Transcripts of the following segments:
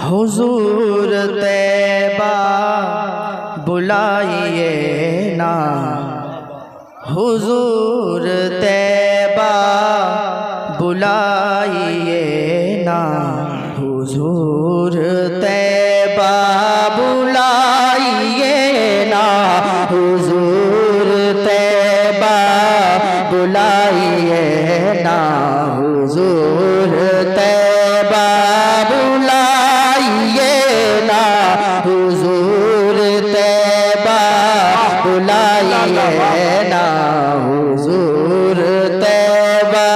حضور طیبہ بلائیے نا، حضور طیبہ بلائیے نا، حضور طیبہ بلائیے نا، حضور طیبہ بلائیے نا، حضور طیبہ بلائیے نا، حضور طیبہ بلائیے نا، حضور طیبہ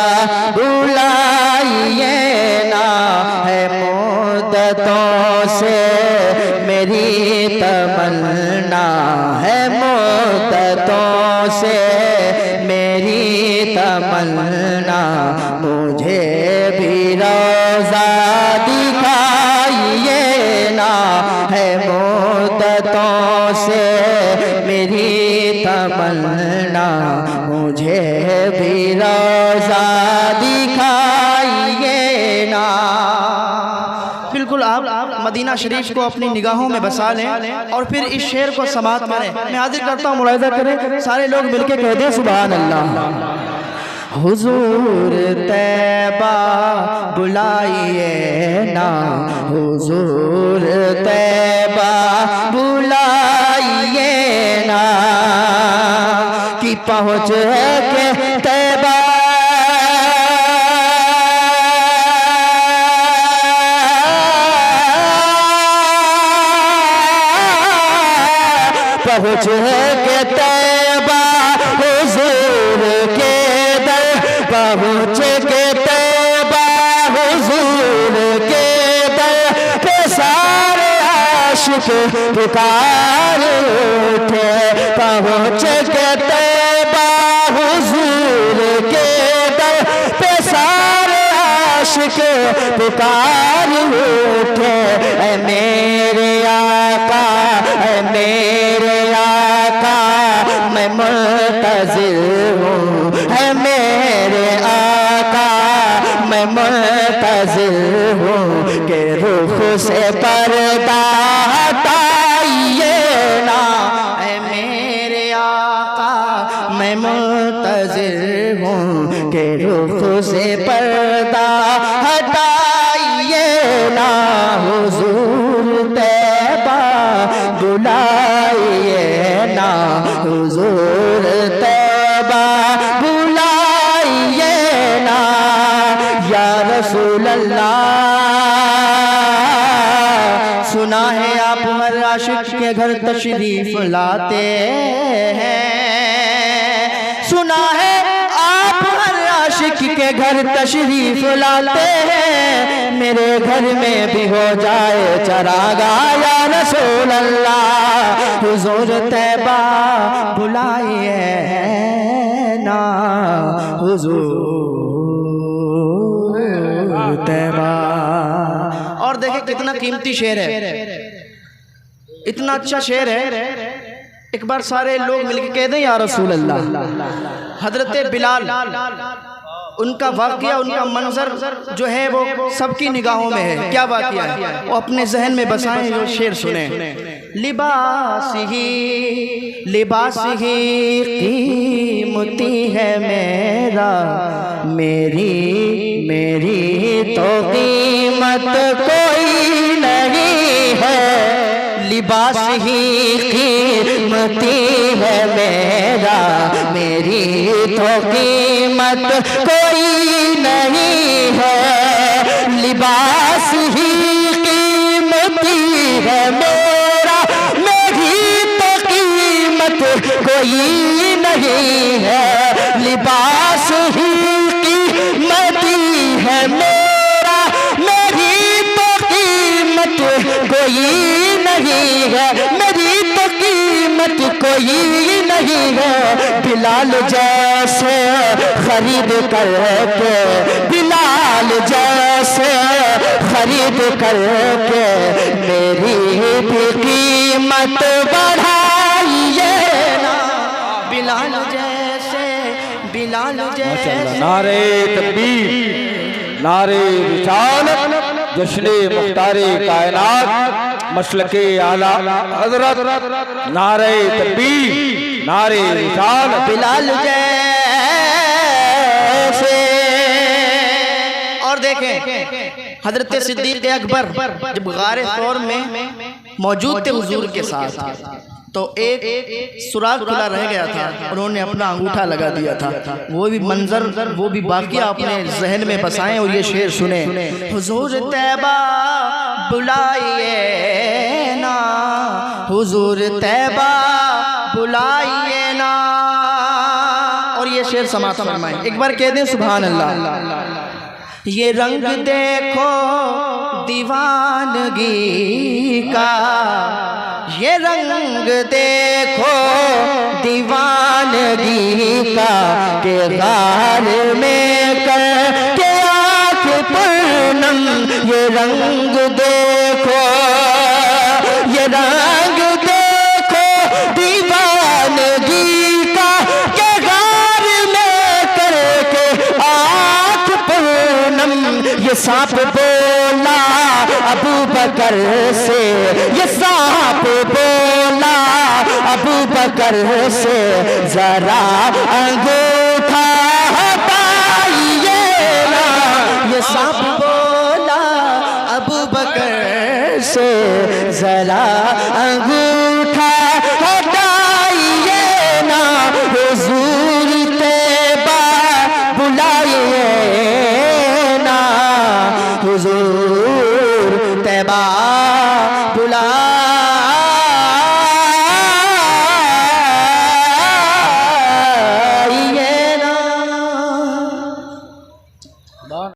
بلائیے نا، ہے مدتوں سے میری تمنا، ہے مدتوں سے میری تمنا، مجھے بھی روضہ دکھائیے نا، ہے مدتوں سے میری تمنا، مجھے بھی روضہ دکھائیے نا۔ بالکل آپ مدینہ شریف کو اپنی نگاہوں میں بسا لیں اور پھر اس شعر کو سماعت کریں۔ میں حاضر کرتا ہوں، ملاحظہ کریں، سارے لوگ مل کے کہہ دیں سبحان اللہ۔ حضور طیبہ بلائیے نا، حضور طیبہ بلائیے نا، کہ پہنچ کے طیبہ پہنچ کے طیبہ حضور کے در، پہنچ کے طیبہ حضور کے در پہ سارے عاشق پکار اٹھے، پہنچ کے طیبہ حضور کے در پہ سارے عاشق پکار اٹھے، اے میرے آقا، اے میرے آقا میں منتظر ہوں، اے میرے آقا میں منتظر ہوں، کہ رخ سے پردہ ہٹائیے نا، اے میرے آقا میں منتظر ہوں، کہ رخ سے پردہ ہٹائیے نا، حضور طیبہ بلائیے نا، حضور طیبہ بلائیے نا، یا رسول اللہ۔ سنا ہے آپ ہر عاشق کے گھر تشریف لاتے ہیں، سنا ہے آپ ہر عاشق کے گھر تشریف لاتے ہیں، میرے گھر میں بھی ہو جائے چراغاہ یا رسول اللہ، حضور طیبہ بلائیے نا، حضور طیبہ۔ اور دیکھیں کتنا قیمتی شعر ہے، اتنا اچھا شعر ہے، ایک بار سارے لوگ مل کے کہہ دیں یا رسول اللہ۔ حضرت بلال، ان کا واقعہ، ان کا منظر جو ہے وہ سب کی نگاہوں میں ہے۔ کیا واقعہ ہے وہ اپنے ذہن میں بسائیں، جو شعر سنیں۔ لباس ہی قیمتی ہے میرا، میری تو قیمت کوئی نہیں ہے، لباس ہی قیمتی ہے میرا، میری تو قیمت کوئی نہیں ہے، لباس ہی قیمتی ہے میرا، میری تو قیمت کوئی نہیں ہے، لباس ہی قیمتی ہے میرا، میری تو قیمت کوئی نہیں ہے، میری تو قیمت کوئی نہیں ہے، بلال جیسے خرید کر کے، بلال جیسے خرید کر کے میری بھی قیمت بڑھائیے نا، بلال جیسے، بلال جیسے۔ نعرہ تکبیر، نعرہ رسالت، جشن مختار کائنات مسلک اعلیٰ حضرت نعرہ تکبیر نعرہ رسالت بلال جیسے. اور دیکھیں حضرت صدیق اکبر جب غار ثور میں موجود تھے حضور کے ساتھ تو ایک سوراخ کھلا رہ گیا تھا، انہوں نے اپنا انگوٹھا لگا دیا تھا. وہ بھی منظر وہ بھی باقی اپنے ذہن میں بسائیں اور یہ شعر سنیں. حضور طیبہ بلائیے نا، حضور طیبہ بلائیے نا. اور یہ شعر سماعت فرمائیں، ایک بار کہہ دیں سبحان اللہ. یہ رنگ دیکھو دیوانگی کا، یہ رنگ دیکھو دیوانگی کا، کہ غار میں کر کے آنکھ پر نم. یہ رنگ دیکھو، یہ رنگ دیکھو دیوانگی کا، کہ غار میں کر کے آنکھ پر نم. یہ سانپ بولا ابو بکر سے، یہ سانپ بولا ابو بکر سے، ذرا انگوٹھا ہٹائیے نا. یہ سانپ بولا ابو بکر سے، ذرا انگوٹھا ہٹائیے نا. حضور طیبہ بلائیے نا، حضور طیبہ